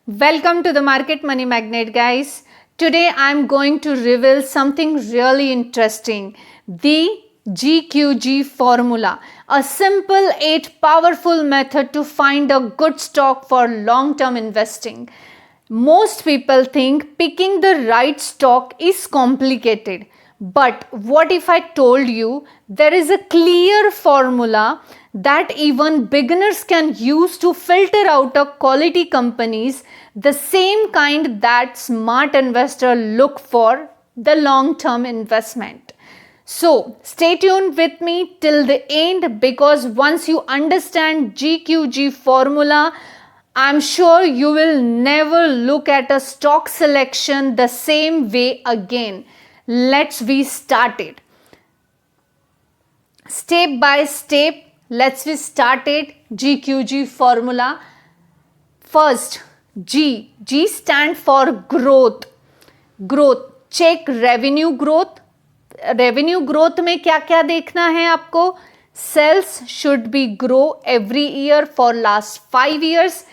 Welcome to the Market Money Magnet, guys. Today I'm going to reveal something really interesting, the GQG formula, a simple yet powerful method to find a good stock for long-term investing. Most people think picking the right stock is complicated. But what if I told you there is a clear formula that even beginners can use to filter out a quality companies, the same kind that smart investor look for the long-term investment. So stay tuned with me till the end, because once you understand GQG formula, I'm sure you will never look at a stock selection the same way again. Let's be started. Step by step, let's be started. GQG formula. First, G. G stand for growth. Growth. Check revenue growth. Revenue growth में क्या क्या देखना है आपको? Sales should be grow every year for last 5 years.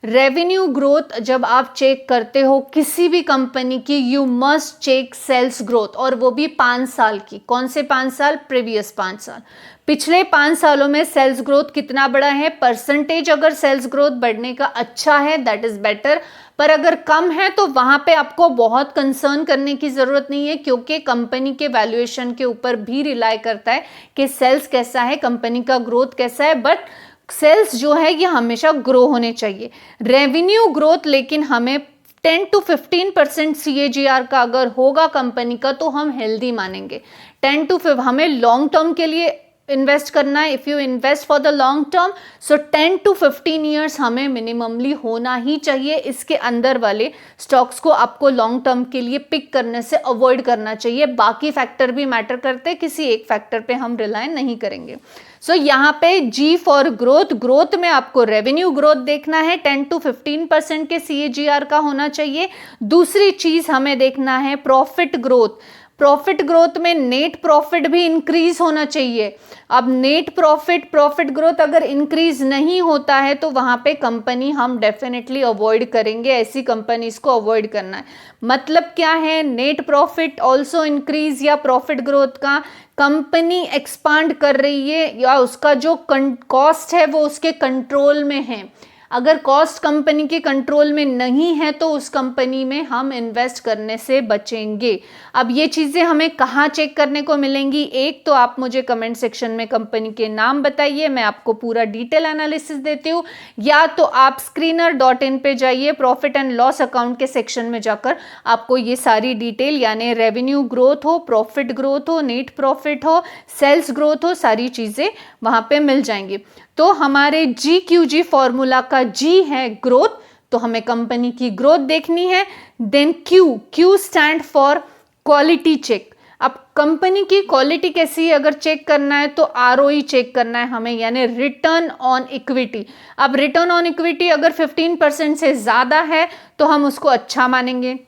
Revenue growth जब आप check करते हो किसी भी कंपनी की, you must check sales growth, और वो भी 5 साल की. कौन से 5 साल? प्रीवियस 5 साल. पिछले 5 सालों में सेल्स ग्रोथ कितना बढ़ा है? परसेंटेज अगर सेल्स ग्रोथ बढ़ने का अच्छा है, दैट इज बेटर. पर अगर कम है तो वहां पे आपको बहुत कंसर्न करने की जरूरत नहीं है, क्योंकि कंपनी के वैल्यूएशन के ऊपर भी रिलाई करता है कि सेल्स कैसा है, कंपनी का ग्रोथ कैसा है. बट सेल्स जो है ये हमेशा ग्रो होने चाहिए. रेवेन्यू ग्रोथ लेकिन हमें 10 to 15% CAGR का अगर होगा कंपनी का तो हम हेल्दी मानेंगे. 10 to 5 हमें लॉन्ग टर्म के लिए इन्वेस्ट करना है. If you invest for the long term, so 10 to 15 years हमें मिनिममली होना ही चाहिए. इसके अंदर वाले स्टॉक्स को आपको लॉन्ग टर्म के लिए पिक करने से अवॉइड करना चाहिए. बाकी फैक्टर भी मैटर करते हैं, किसी एक फैक्टर पे हम रिलाय नहीं करेंगे. सो यहाँ पे G फॉर ग्रोथ. ग्रोथ में आपको रेवेन्यू ग्रोथ देखना है, 10 to 15% के CAGR का होना चाहिए. दूसरी चीज हमें देखना है प्रॉफिट ग्रोथ. प्रॉफिट ग्रोथ में नेट प्रॉफिट भी इंक्रीज होना चाहिए. अब नेट प्रॉफिट ग्रोथ अगर इंक्रीज नहीं होता है तो वहां पे कंपनी हम डेफिनेटली अवॉइड करेंगे. ऐसी कंपनीज को अवॉइड करना है. मतलब क्या है? नेट प्रॉफिट ऑल्सो इंक्रीज, या प्रॉफिट ग्रोथ का कंपनी एक्सपांड कर रही है या उसका जो कॉस्ट है वो उसके कंट्रोल में है. अगर कॉस्ट कंपनी के कंट्रोल में नहीं है तो उस कंपनी में हम इन्वेस्ट करने से बचेंगे. अब ये चीज़ें हमें कहाँ चेक करने को मिलेंगी? एक तो आप मुझे कमेंट सेक्शन में कंपनी के नाम बताइए, मैं आपको पूरा डिटेल एनालिसिस देती हूँ. या तो आप screener.in पे जाइए, प्रॉफिट एंड लॉस अकाउंट के सेक्शन में जाकर आपको ये सारी डिटेल, यानी रेवेन्यू ग्रोथ हो, प्रॉफिट ग्रोथ हो, नेट प्रॉफिट हो, सेल्स ग्रोथ हो, सारी चीज़ें वहाँ पे मिल जाएंगी. तो हमारे GQG फॉर्मूला का G है ग्रोथ, तो हमें कंपनी की ग्रोथ देखनी है. Then Q stand for quality check. अब कंपनी की क्वालिटी कैसी है अगर चेक करना है तो ROE चेक करना है हमें, यानी रिटर्न ऑन इक्विटी. अब रिटर्न ऑन इक्विटी अगर 15% से ज्यादा है तो हम उसको अच्छा मानेंगे.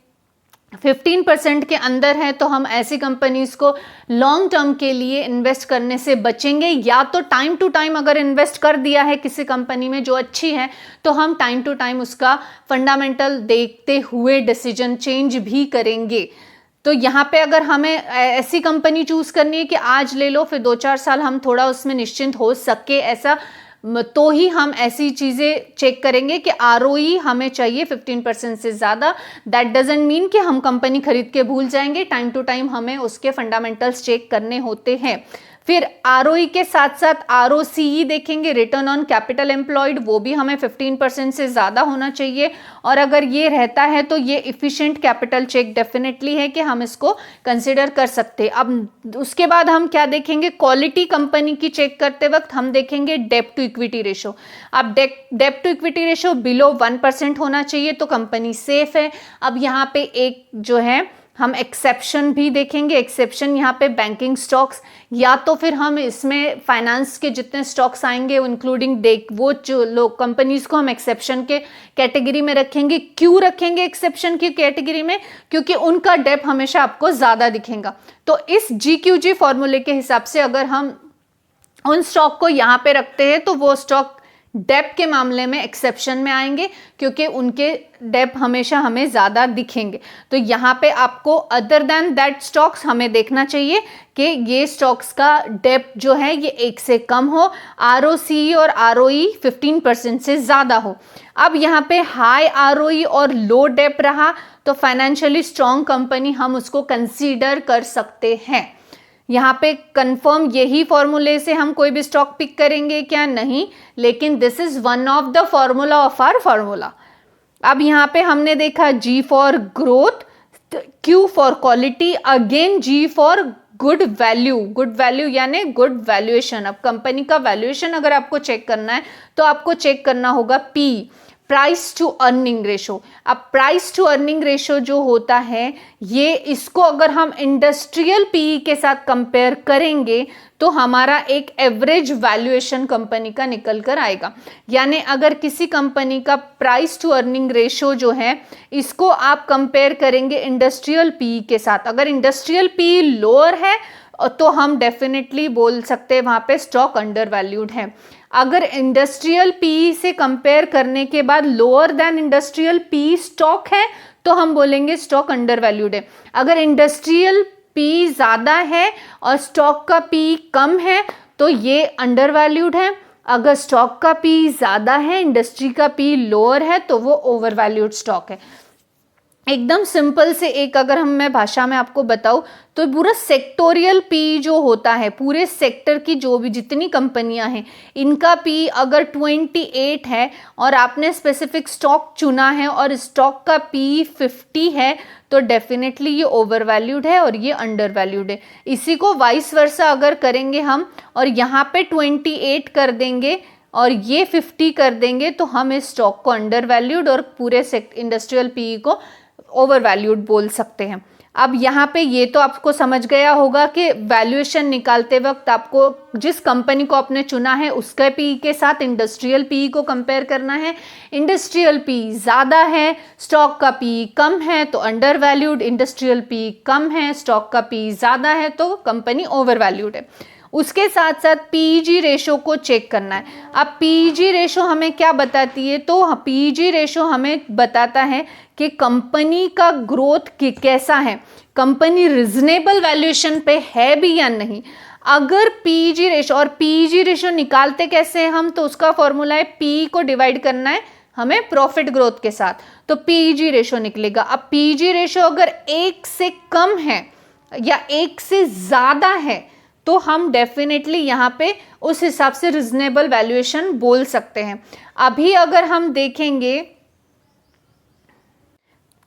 15% के अंदर है तो हम ऐसी कंपनीज को लॉन्ग टर्म के लिए इन्वेस्ट करने से बचेंगे. या तो टाइम टू टाइम अगर इन्वेस्ट कर दिया है किसी कंपनी में जो अच्छी है तो हम टाइम टू टाइम उसका फंडामेंटल देखते हुए डिसीजन चेंज भी करेंगे. तो यहाँ पे अगर हमें ऐसी कंपनी चूज करनी है कि आज ले लो फिर 2-4 साल हम थोड़ा उसमें निश्चिंत हो सके, ऐसा तो ही हम ऐसी चीज़ें चेक करेंगे कि ROE हमें चाहिए 15% से ज़्यादा. दैट डजंट मीन कि हम कंपनी खरीद के भूल जाएंगे. टाइम टू टाइम हमें उसके फंडामेंटल्स चेक करने होते हैं. फिर ROE के साथ साथ ROCE देखेंगे, रिटर्न ऑन कैपिटल एम्प्लॉयड, वो भी हमें 15% से ज़्यादा होना चाहिए. और अगर ये रहता है तो ये इफिशिएंट कैपिटल चेक डेफिनेटली है कि हम इसको कंसिडर कर सकते हैं. अब उसके बाद हम क्या देखेंगे? क्वालिटी कंपनी की चेक करते वक्त हम देखेंगे डेब्ट टू इक्विटी रेशो. अब डेब्ट टू इक्विटी रेशो बिलो 1% होना चाहिए तो कंपनी सेफ है. अब यहाँ पे एक जो है हम एक्सेप्शन भी देखेंगे. एक्सेप्शन यहाँ पे बैंकिंग स्टॉक्स, या तो फिर हम इसमें फाइनेंस के जितने स्टॉक्स आएंगे इंक्लूडिंग वो जो लोग कंपनीज को हम एक्सेप्शन के कैटेगरी में रखेंगे. क्यों रखेंगे एक्सेप्शन की कैटेगरी में? क्योंकि उनका डेप हमेशा आपको ज़्यादा दिखेगा. तो इस GQG फॉर्मूले के हिसाब से अगर हम उन स्टॉक को यहाँ पे रखते हैं तो वो स्टॉक डेप के मामले में एक्सेप्शन में आएंगे क्योंकि उनके डेप हमेशा हमें ज़्यादा दिखेंगे। तो यहाँ पे आपको अदर देन दैट स्टॉक्स हमें देखना चाहिए कि ये स्टॉक्स का डेप जो है ये 1 से कम हो, ROCE और ROE 15% से ज़्यादा हो। अब यहाँ पे हाई ROE और लो डेप रहा तो फाइनेंशियली स्ट्रॉन्ग कंपनी हम उसको कंसीडर कर सकते हैं। यहाँ पे कंफर्म यही फॉर्मूले से हम कोई भी स्टॉक पिक करेंगे क्या? नहीं, लेकिन this is one of the formula of our formula. अब यहाँ पे हमने देखा G for growth, Q for quality, again G for good value. Good value यानी गुड वैल्यूएशन। अब कंपनी का वैल्यूएशन अगर आपको चेक करना है तो आपको चेक करना होगा P, price to earning ratio. अब प्राइस टू अर्निंग रेशो जो होता है ये, इसको अगर हम इंडस्ट्रियल पीई के साथ कंपेयर करेंगे तो हमारा एक एवरेज वैल्यूएशन कंपनी का निकल कर आएगा। यानी अगर किसी कंपनी का प्राइस टू अर्निंग रेशो जो है इसको आप कंपेयर करेंगे इंडस्ट्रियल पीई के साथ, अगर इंडस्ट्रियल पीई लोअर है तो हम डेफिनेटली बोल सकते हैं वहाँ पे स्टॉक अंडर वैल्यूड है। अगर इंडस्ट्रियल पी से कंपेयर करने के बाद lower than industrial P stock है तो हम बोलेंगे स्टॉक अंडर वैल्यूड है। अगर इंडस्ट्रियल पी ज़्यादा है और स्टॉक का पी कम है तो ये अंडर वैल्यूड है। अगर स्टॉक का पी ज़्यादा है, इंडस्ट्री का पी लोअर है तो वो ओवर वैल्यूड स्टॉक है। एकदम सिंपल से एक अगर मैं भाषा में आपको बताऊं तो पूरा सेक्टोरियल पी जो होता है, पूरे सेक्टर की जो भी जितनी कंपनियां हैं इनका पी अगर 28 है और आपने स्पेसिफिक स्टॉक चुना है और स्टॉक का पी 50 है तो डेफिनेटली ये ओवर वैल्यूड है और ये अंडर वैल्यूड है। इसी को वाइस वर्सा अगर करेंगे हम और यहाँ पे 28 कर देंगे और ये 50 कर देंगे तो हम इस स्टॉक को अंडर वैल्यूड और पूरे इंडस्ट्रियल पीई को ओवर वैल्यूड बोल सकते हैं। अब यहाँ पे ये तो आपको समझ गया होगा कि वैल्यूएशन निकालते वक्त आपको जिस कंपनी को आपने चुना है उसके पी के साथ इंडस्ट्रियल पी को कंपेयर करना है। इंडस्ट्रियल पी ज़्यादा है, स्टॉक का पी कम है तो अंडर वैल्यूड, इंडस्ट्रियल पी कम है, स्टॉक का पी ज़्यादा है तो कंपनी ओवर वैल्यूड है। उसके साथ साथ पीईजी रेशो को चेक करना है। अब पीईजी रेशो हमें क्या बताती है? तो पीईजी रेशो हमें बताता है कि कंपनी का ग्रोथ कैसा है, कंपनी रिजनेबल वैल्यूएशन पे है भी या नहीं। अगर पीईजी रेशो, और पीईजी रेशो निकालते कैसे हैं हम, तो उसका फॉर्मूला है पी को डिवाइड करना है हमें प्रॉफिट ग्रोथ के साथ तो पीईजी रेशो निकलेगा। अब पीईजी रेशो अगर 1 से कम है या 1 से ज़्यादा है तो हम डेफिनेटली यहाँ पे उस हिसाब से रिजनेबल वैल्यूएशन बोल सकते हैं। अभी अगर हम देखेंगे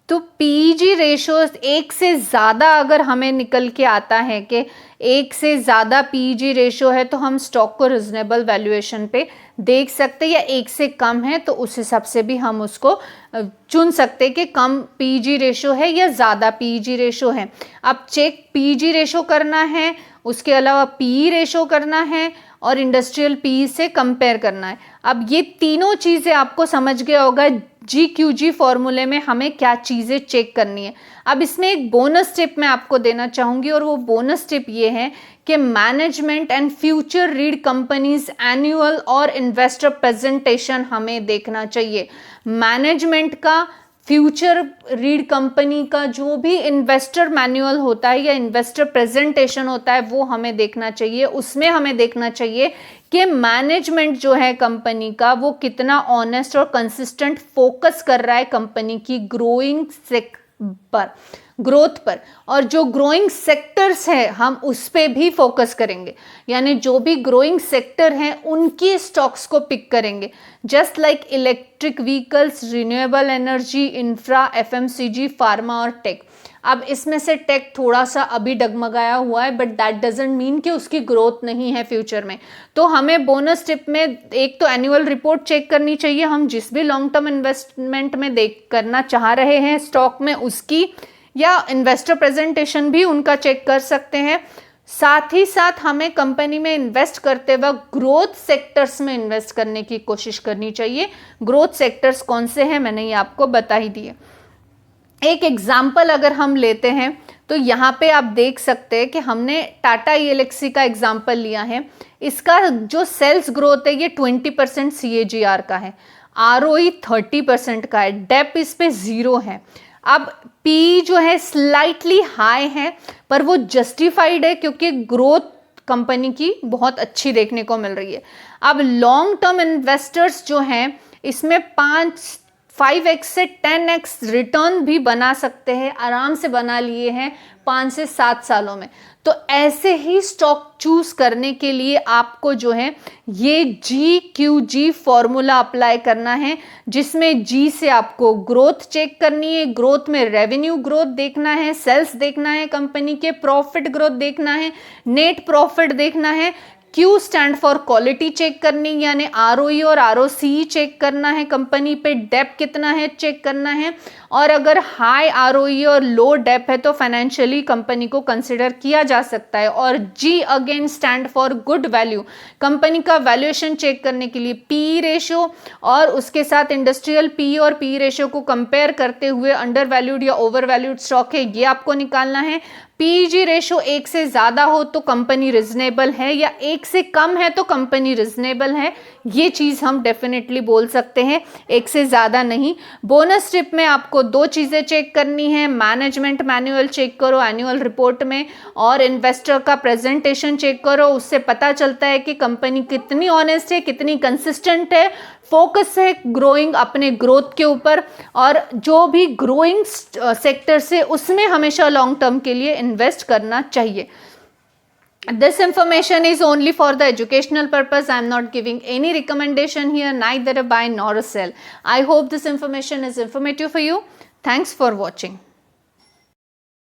तो पीईजी रेशो 1 से ज़्यादा अगर हमें निकल के आता है कि 1 से ज़्यादा पीईजी रेशो है तो हम स्टॉक को रिजनेबल वैल्यूएशन पे देख सकते हैं, या 1 से कम है तो उस हिसाब से भी हम उसको चुन सकते हैं कि कम पीईजी रेशो है या ज़्यादा पीईजी रेशो है। अब चेक पीईजी रेशो करना है, उसके अलावा पीई रेशो करना है और इंडस्ट्रियल पी से कंपेयर करना है। अब ये तीनों चीज़ें आपको समझ गया होगा GQG फॉर्मूले में हमें क्या चीज़ें चेक करनी है। अब इसमें एक बोनस टिप मैं आपको देना चाहूँगी और वो बोनस टिप ये है कि management and future read companies annual और इन्वेस्टर प्रेजेंटेशन हमें देखना चाहिए। मैनेजमेंट का, फ्यूचर रीड कंपनी का जो भी इन्वेस्टर मैनुअल होता है या इन्वेस्टर प्रेजेंटेशन होता है वो हमें देखना चाहिए। उसमें हमें देखना चाहिए कि मैनेजमेंट जो है कंपनी का वो कितना ऑनेस्ट और कंसिस्टेंट फोकस कर रहा है कंपनी की ग्रोथ पर, और जो ग्रोइंग सेक्टर्स है हम उस पे भी फोकस करेंगे। यानी जो भी ग्रोइंग सेक्टर हैं उनकी स्टॉक्स को पिक करेंगे, just like electric vehicles, renewable energy, infra, FMCG, pharma और टेक। अब इसमें से टेक थोड़ा सा अभी डगमगाया हुआ है बट दैट डजंट मीन कि उसकी ग्रोथ नहीं है फ्यूचर में। तो हमें बोनस टिप में एक तो एनुअल रिपोर्ट चेक करनी चाहिए, हम जिस भी लॉन्ग टर्म इन्वेस्टमेंट में करना चाह रहे हैं स्टॉक में उसकी, या इन्वेस्टर प्रेजेंटेशन भी उनका चेक कर सकते हैं। साथ ही साथ हमें कंपनी में इन्वेस्ट करते वक्त ग्रोथ सेक्टर्स में इन्वेस्ट करने की कोशिश करनी चाहिए। ग्रोथ सेक्टर्स कौन से हैं मैंने ये आपको बता ही दिए। एक एग्जाम्पल अगर हम लेते हैं तो यहाँ पे आप देख सकते हैं कि हमने टाटा ELXC का एग्जाम्पल लिया है। इसका जो सेल्स ग्रोथ है ये 20% CAGR का है, ROE 30% का है, डेप इस पे 0 है। अब P जो है स्लाइटली हाई है, पर वो जस्टिफाइड है क्योंकि ग्रोथ कंपनी की बहुत अच्छी देखने को मिल रही है। अब लॉन्ग टर्म इन्वेस्टर्स जो हैं इसमें 5x से 10x रिटर्न भी बना सकते हैं, आराम से बना लिए हैं 5 से 7 सालों में। तो ऐसे ही स्टॉक चूज करने के लिए आपको जो है ये GQG फॉर्मूला अप्लाई करना है, जिसमें G से आपको ग्रोथ चेक करनी है, ग्रोथ में रेवेन्यू ग्रोथ देखना है, सेल्स देखना है, कंपनी के प्रॉफिट ग्रोथ देखना है, नेट प्रॉफिट देखना है, Q stand for quality check करनी, यानी ROE और ROCE चेक करना है, कंपनी पे डेप कितना है चेक करना है, और अगर हाई ROE और लो डेप है तो फाइनेंशियली कंपनी को कंसिडर किया जा सकता है। और G again stand for good value, company का वैल्यूएशन चेक करने के लिए PE रेशियो और उसके साथ इंडस्ट्रियल PE और PE रेशियो को कंपेयर करते हुए अंडर वैल्यूड या ओवर वैल्यूड स्टॉक है ये आपको निकालना है। PEG रेशियो 1 से ज़्यादा हो तो कंपनी रिजनेबल है, या 1 से कम है तो कंपनी रिजनेबल है, ये चीज़ हम डेफिनेटली बोल सकते हैं, 1 से ज़्यादा नहीं। बोनस टिप में आपको 2 चीज़ें चेक करनी है, मैनेजमेंट मैनुअल चेक करो एनुअल रिपोर्ट में, और इन्वेस्टर का प्रेजेंटेशन चेक करो, उससे पता चलता है कि कंपनी कितनी ऑनेस्ट है, कितनी कंसिस्टेंट है, फोकस है ग्रोइंग अपने ग्रोथ के ऊपर, और जो भी ग्रोइंग सेक्टर से उसमें हमेशा लॉन्ग टर्म के लिए इन्वेस्ट करना चाहिए। This information is only for the educational purpose. I am not giving any recommendation here, neither a buy nor a sell. I hope this information is informative for you. Thanks for watching.